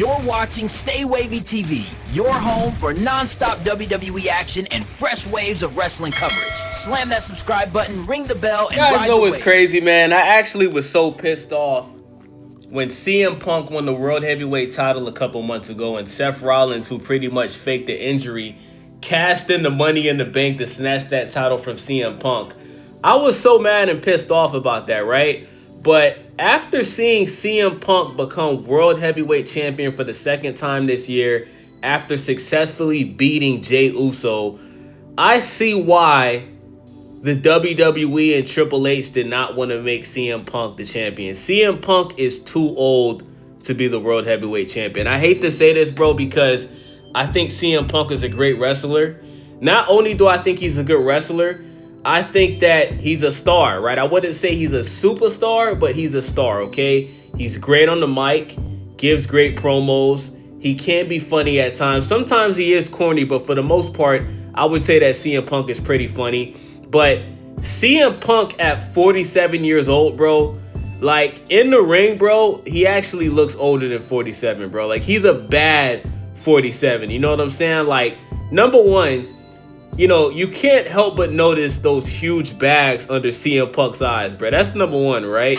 You're watching Stay Wavy TV, your home for non-stop WWE action and fresh waves of wrestling coverage. Slam that subscribe button, ring the bell, and you guys ride know the what's wave. crazy, man? I actually was so pissed off when CM Punk won the World Heavyweight title a couple months ago, and Seth Rollins, who pretty much faked the injury, cashed in the Money in the Bank to snatch that title from CM Punk. I was so mad and pissed off about that, right? But after seeing CM Punk become World Heavyweight Champion for the second time this year, after successfully beating Jey Uso, I see why the WWE and Triple H did not want to make CM Punk the champion. CM Punk is too old to be the World Heavyweight Champion. I hate to say this, bro, because I think CM Punk is a great wrestler. Not only do I think he's a good wrestler, I think that he's a star, right? I wouldn't say he's a superstar, but he's a star, okay? He's great on the mic, gives great promos. He can be funny at times. Sometimes he is corny, but for the most part, I would say that CM Punk is pretty funny. But CM Punk at 47 years old, bro, like in the ring, bro, he actually looks older than 47, bro. Like he's a bad 47, you know what I'm saying? Like, number one, you know, you can't help but notice those huge bags under CM Punk's eyes, bro. That's number one, right?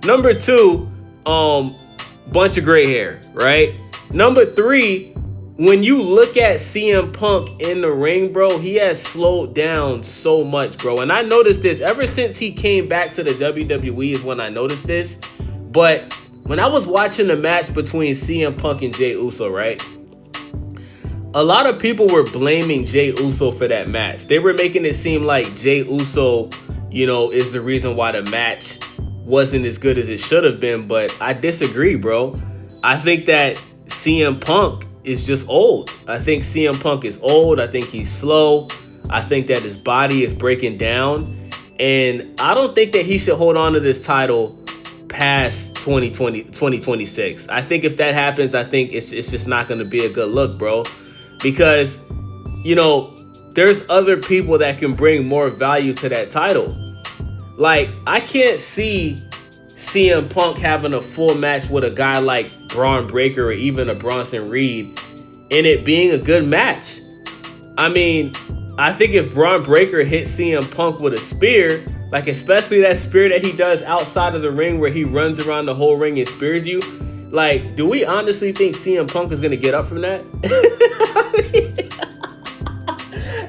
Number two, bunch of gray hair, right? Number three, when you look at CM Punk in the ring, bro, he has slowed down so much, bro. And I noticed this ever since he came back to the WWE is when I noticed this. But when I was watching the match between CM Punk and Jey Uso, right? A lot of people were blaming Jey Uso for that match. They were making it seem like Jey Uso, you know, is the reason why the match wasn't as good as it should have been. But I disagree, bro. I think that CM Punk is just old. I think CM Punk is old. I think he's slow. I think that his body is breaking down. And I don't think that he should hold on to this title past 2026. I think if that happens, I think it's just not going to be a good look, bro. Because, you know, there's other people that can bring more value to that title. Like, I can't see CM Punk having a full match with a guy like Braun Breaker or even a Bronson Reed and it being a good match. I mean, I think if Braun Breaker hit CM Punk with a spear, like especially that spear that he does outside of the ring where he runs around the whole ring and spears you, like, do we honestly think CM Punk is going to get up from that?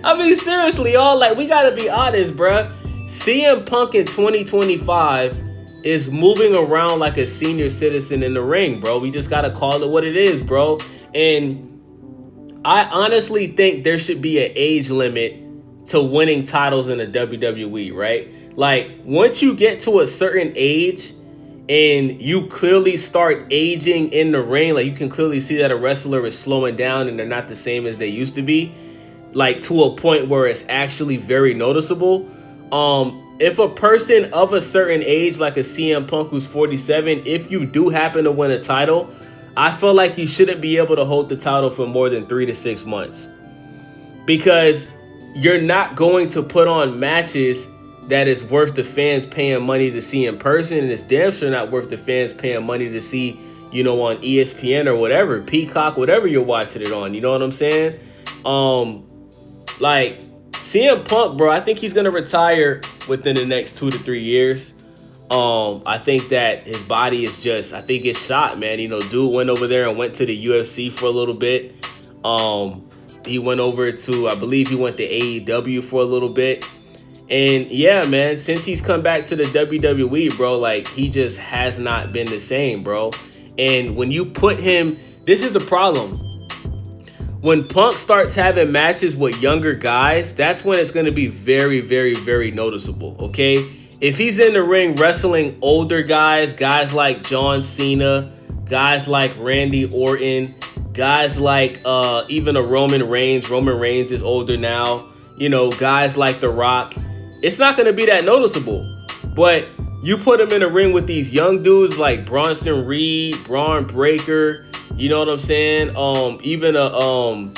I mean, seriously, y'all, like, we got to be honest, bruh. CM Punk in 2025 is moving around like a senior citizen in the ring, bro. We just got to call it what it is, bro. And I honestly think there should be an age limit to winning titles in the WWE, right? Like, once you get to a certain age and you clearly start aging in the ring, like you can clearly see that a wrestler is slowing down and they're not the same as they used to be, like to a point where it's actually very noticeable. If a person of a certain age, like a CM Punk who's 47, if you do happen to win a title, I feel like you shouldn't be able to hold the title for more than 3 to 6 months. Because you're not going to put on matches that is worth the fans paying money to see in person, and it's damn sure not worth the fans paying money to see, you know, on ESPN or whatever, Peacock, whatever you're watching it on. You know what I'm saying? Like CM Punk, bro, I think he's gonna retire within the next 2 to 3 years. I think that his body is just, I think it's shot, man. You know, dude went over there and went to the UFC for a little bit. He went over to, I believe he went to AEW for a little bit. And yeah, man, since he's come back to the WWE, bro, like he just has not been the same, bro. And when you put him, this is the problem. When Punk starts having matches with younger guys, that's when it's going to be very, very, very noticeable, okay? If he's in the ring wrestling older guys, guys like John Cena, guys like Randy Orton, guys like even a Roman Reigns. Roman Reigns is older now. You know, guys like The Rock. It's not going to be that noticeable. But you put him in a ring with these young dudes like Bronson Reed, Braun Breaker, you know what I'm saying? Even I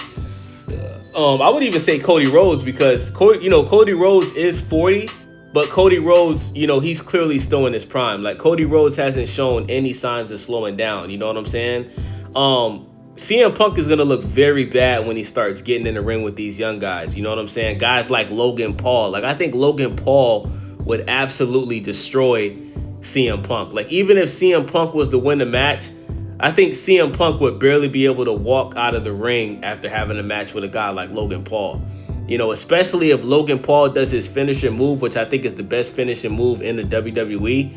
would even say Cody Rhodes, because Cody Rhodes is 40, but Cody Rhodes, you know, he's clearly still in his prime. Like Cody Rhodes hasn't shown any signs of slowing down. You know what I'm saying? CM Punk is going to look very bad when he starts getting in the ring with these young guys. You know what I'm saying? Guys like Logan Paul. Like, I think Logan Paul would absolutely destroy CM Punk. Like, even if CM Punk was to win the match, I think CM Punk would barely be able to walk out of the ring after having a match with a guy like Logan Paul. You know, especially if Logan Paul does his finishing move, which I think is the best finishing move in the WWE.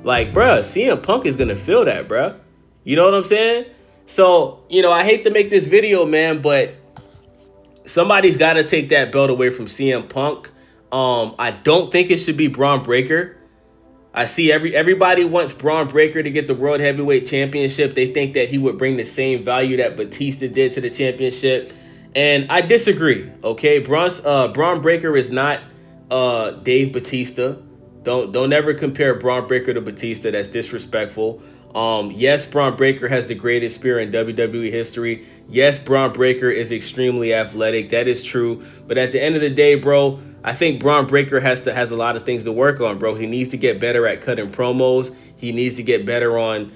Like, bruh, CM Punk is going to feel that, bruh. You know what I'm saying? So, you know, I hate to make this video, man, but somebody's got to take that belt away from CM Punk. I don't think it should be Braun Breaker. I see everybody wants Braun Breaker to get the World Heavyweight Championship. They think that he would bring the same value that Batista did to the championship. And I disagree, okay? Braun Breaker is not Dave Batista. Don't ever compare Braun Breaker to Batista. That's disrespectful. Yes, Braun Breaker has the greatest spear in WWE history. Yes, Braun Breaker is extremely athletic. That is true. But at the end of the day, bro, I think Braun Breaker has a lot of things to work on, bro. He needs to get better at cutting promos. He needs to get better on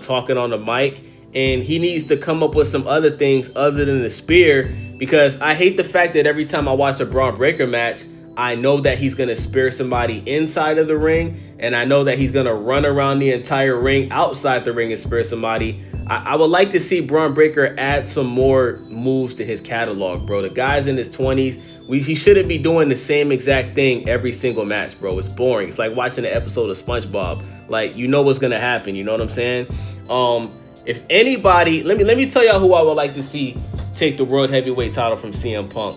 talking on the mic. And he needs to come up with some other things other than the spear, because I hate the fact that every time I watch a Braun Breaker match, I know that he's going to spear somebody inside of the ring, and I know that he's going to run around the entire ring outside the ring and spear somebody. I would like to see Braun Breaker add some more moves to his catalog, bro. The guy's in his 20s. He shouldn't be doing the same exact thing every single match, bro. It's boring. It's like watching an episode of SpongeBob. Like, you know what's going to happen. You know what I'm saying? If anybody, let me tell y'all who I would like to see take the World Heavyweight title from CM Punk.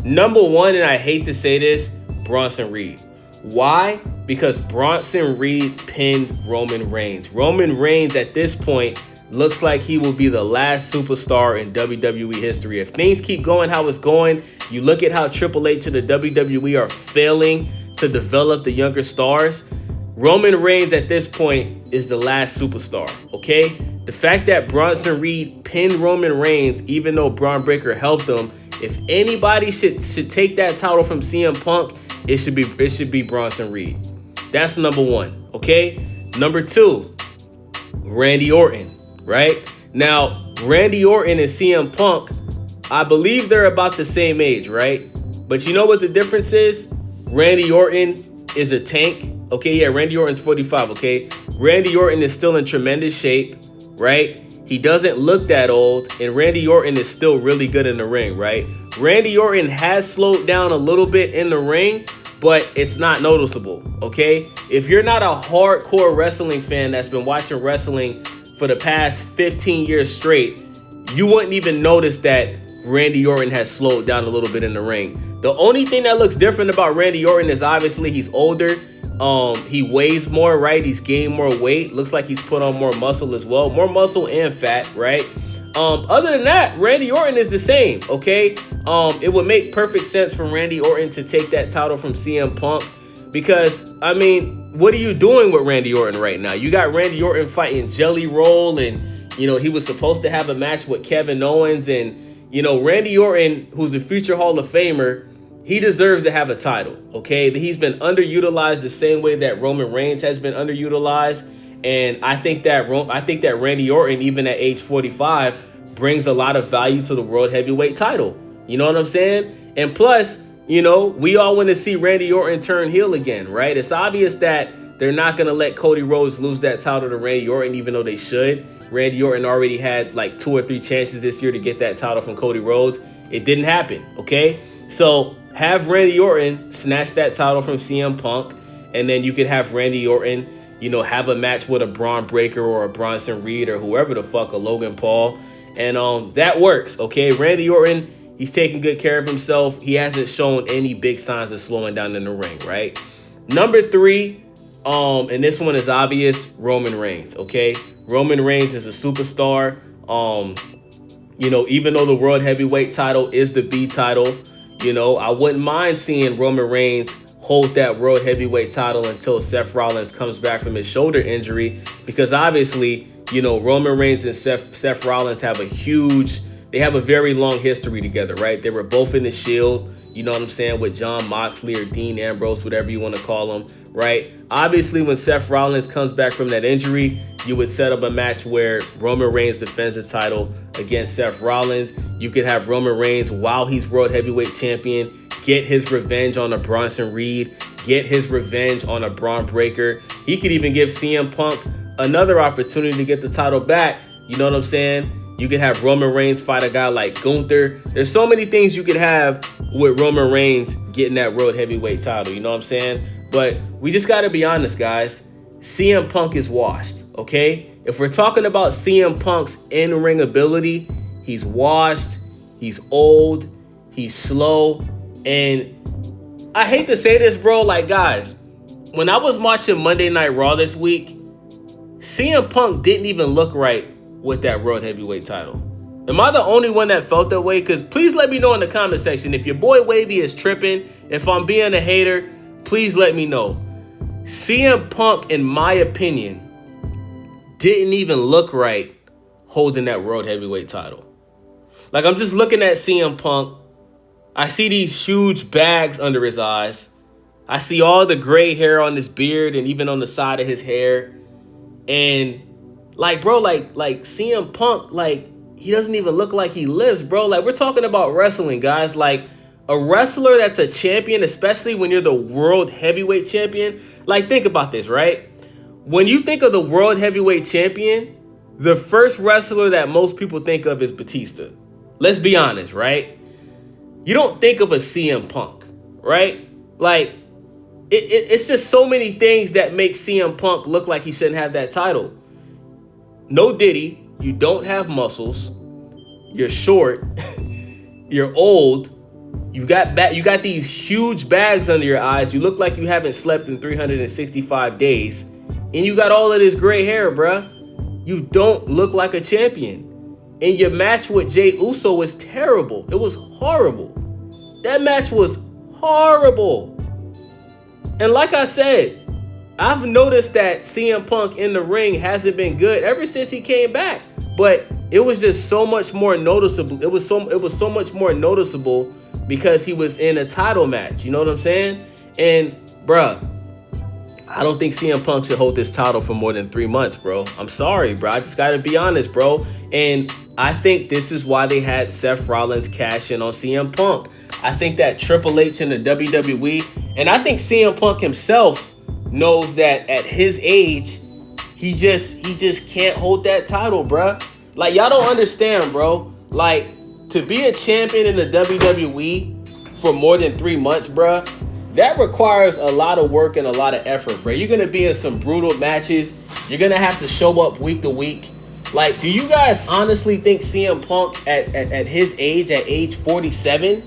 Number one, and I hate to say this, Bronson Reed. Why? Because Bronson Reed pinned Roman Reigns. Roman Reigns at this point looks like he will be the last superstar in WWE history. If things keep going how it's going, you look at how Triple H and the WWE are failing to develop the younger stars. Roman Reigns at this point is the last superstar, okay? The fact that Bronson Reed pinned Roman Reigns, even though Braun Breaker helped him, if anybody should take that title from CM Punk, it should be Bronson Reed. That's number one, okay? Number two, Randy Orton, right? Now, Randy Orton and CM Punk, I believe they're about the same age, right? But you know what the difference is? Randy Orton is a tank. Okay, yeah, Randy Orton's 45, okay? Randy Orton is still in tremendous shape, right? He doesn't look that old, and Randy Orton is still really good in the ring, right? Randy Orton has slowed down a little bit in the ring, but it's not noticeable, okay? If you're not a hardcore wrestling fan that's been watching wrestling for the past 15 years straight, you wouldn't even notice that Randy Orton has slowed down a little bit in the ring. The only thing that looks different about Randy Orton is obviously he's older. He weighs more, right? He's gained more weight. Looks like he's put on more muscle as well. More muscle and fat, right? Other than that, Randy Orton is the same, okay? It would make perfect sense for Randy Orton to take that title from CM Punk because, I mean, what are you doing with Randy Orton right now? You got Randy Orton fighting Jelly Roll, and, you know, he was supposed to have a match with Kevin Owens, and, you know, Randy Orton, who's a future Hall of Famer, he deserves to have a title, okay? He's been underutilized the same way that Roman Reigns has been underutilized, and I think that Randy Orton, even at age 45, brings a lot of value to the World Heavyweight title. You know what I'm saying? And plus, you know, we all want to see Randy Orton turn heel again, right? It's obvious that they're not going to let Cody Rhodes lose that title to Randy Orton, even though they should. Randy Orton already had like 2 or 3 chances this year to get that title from Cody Rhodes. It didn't happen, okay? So have Randy Orton snatch that title from CM Punk, and then you could have Randy Orton, you know, have a match with a Braun Breaker or a Bronson Reed or whoever the fuck, a Logan Paul, and that works, okay? Randy Orton, he's taking good care of himself. He hasn't shown any big signs of slowing down in the ring, right? Number 3, and this one is obvious, Roman Reigns, okay? Roman Reigns is a superstar. You know, even though the World Heavyweight title is the B title, you know, I wouldn't mind seeing Roman Reigns hold that World Heavyweight title until Seth Rollins comes back from his shoulder injury, because obviously, you know, Roman Reigns and Seth Rollins have a very long history together, right? They were both in the Shield, you know what I'm saying, with Jon Moxley or Dean Ambrose, whatever you want to call them. right? Obviously, when Seth Rollins comes back from that injury, you would set up a match where Roman Reigns defends the title against Seth Rollins. You could have Roman Reigns, while he's World Heavyweight Champion, get his revenge on a Bronson Reed, get his revenge on a Braun Breaker. He could even give CM Punk another opportunity to get the title back. You know what I'm saying? You could have Roman Reigns fight a guy like Gunther. There's so many things you could have with Roman Reigns getting that World Heavyweight title. You know what I'm saying? But we just got to be honest, guys. CM Punk is washed, okay? If we're talking about CM Punk's in-ring ability, he's washed, he's old, he's slow, and I hate to say this, bro. Like, guys, when I was watching Monday Night Raw this week, CM Punk didn't even look right with that World Heavyweight title. Am I the only one that felt that way? Because please let me know in the comment section. If your boy Wavy is tripping, if I'm being a hater, please let me know. CM Punk, in my opinion, didn't even look right holding that World Heavyweight title. Like, I'm just looking at CM Punk. I see these huge bags under his eyes. I see all the gray hair on his beard and even on the side of his hair. And like, bro, like CM Punk, like, he doesn't even look like he lives, bro. Like, we're talking about wrestling, guys. Like, a wrestler that's a champion, especially when you're the World Heavyweight Champion. Like, think about this, right? When you think of the World Heavyweight Champion, the first wrestler that most people think of is Batista. Let's be honest, right? You don't think of a CM Punk, right? Like, it's just so many things that make CM Punk look like he shouldn't have that title. No Diddy, you don't have muscles, you're short, you're old, you got these huge bags under your eyes, you look like you haven't slept in 365 days, and you got all of this gray hair, bruh. You don't look like a champion. And your match with Jey Uso was terrible. It was horrible. That match was horrible. And like I said, I've noticed that CM Punk in the ring hasn't been good ever since he came back. But it was just so much more noticeable. It was so much more noticeable because he was in a title match. You know what I'm saying? And bruh, I don't think CM Punk should hold this title for more than 3 months, bro. I'm sorry, bro. I just gotta be honest, bro. And I think this is why they had Seth Rollins cash in on CM Punk. I think that Triple H and the WWE, and I think CM Punk himself knows that at his age, he just can't hold that title, bruh. Like, y'all don't understand, bro. Like, to be a champion in the WWE for more than 3 months, bruh, that requires a lot of work and a lot of effort, bro. You're going to be in some brutal matches. You're going to have to show up week to week. Like, do you guys honestly think CM Punk at his age, at age 47?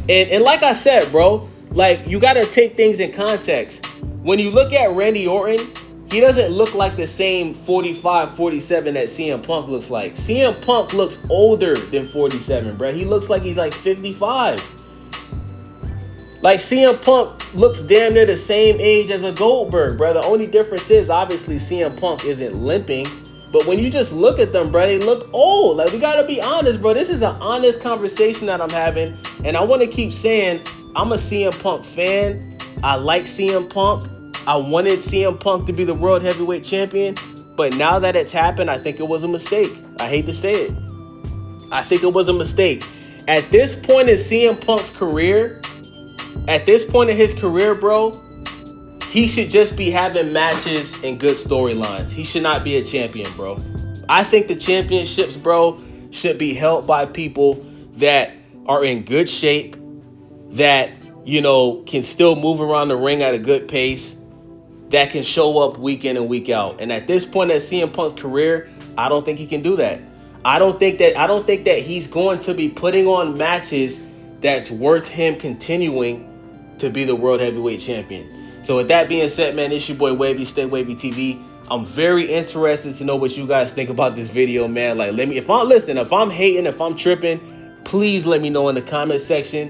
And like I said, bro, like, you got to take things in context. When you look at Randy Orton, he doesn't look like the same 45, 47 that CM Punk looks like. CM Punk looks older than 47, bro. He looks like he's like 55. Like, CM Punk looks damn near the same age as a Goldberg, bro. The only difference is, obviously, CM Punk isn't limping. But when you just look at them, bro, they look old. Like, we got to be honest, bro. This is an honest conversation that I'm having. And I want to keep saying, I'm a CM Punk fan. I like CM Punk. I wanted CM Punk to be the World Heavyweight Champion. But now that it's happened, I think it was a mistake. I hate to say it. I think it was a mistake. At this point in CM Punk's career, bro, he should just be having matches and good storylines. He should not be a champion, bro. I think the championships, bro, should be held by people that are in good shape, that, you know, can still move around the ring at a good pace, that can show up week in and week out. And at this point in CM Punk's career, I don't think he can do that. I don't think that he's going to be putting on matches that's worth him continuing to be the World Heavyweight Champion. So with that being said, man, it's your boy Wavy, Stay Wavy TV. I'm very interested to know what you guys think about this video, man. Like, if I'm hating, if I'm tripping, please let me know in the comment section.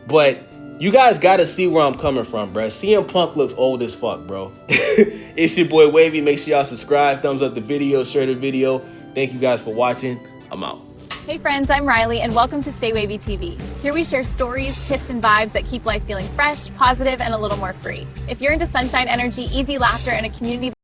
But you guys got to see where I'm coming from, bro. CM Punk looks old as fuck, bro. It's your boy Wavy. Make sure y'all subscribe, thumbs up the video, share the video. Thank you guys for watching. I'm out. Hey friends, I'm Riley and welcome to Stay Wavy TV. Here we share stories, tips, and vibes that keep life feeling fresh, positive, and a little more free. If you're into sunshine energy, easy laughter, and a community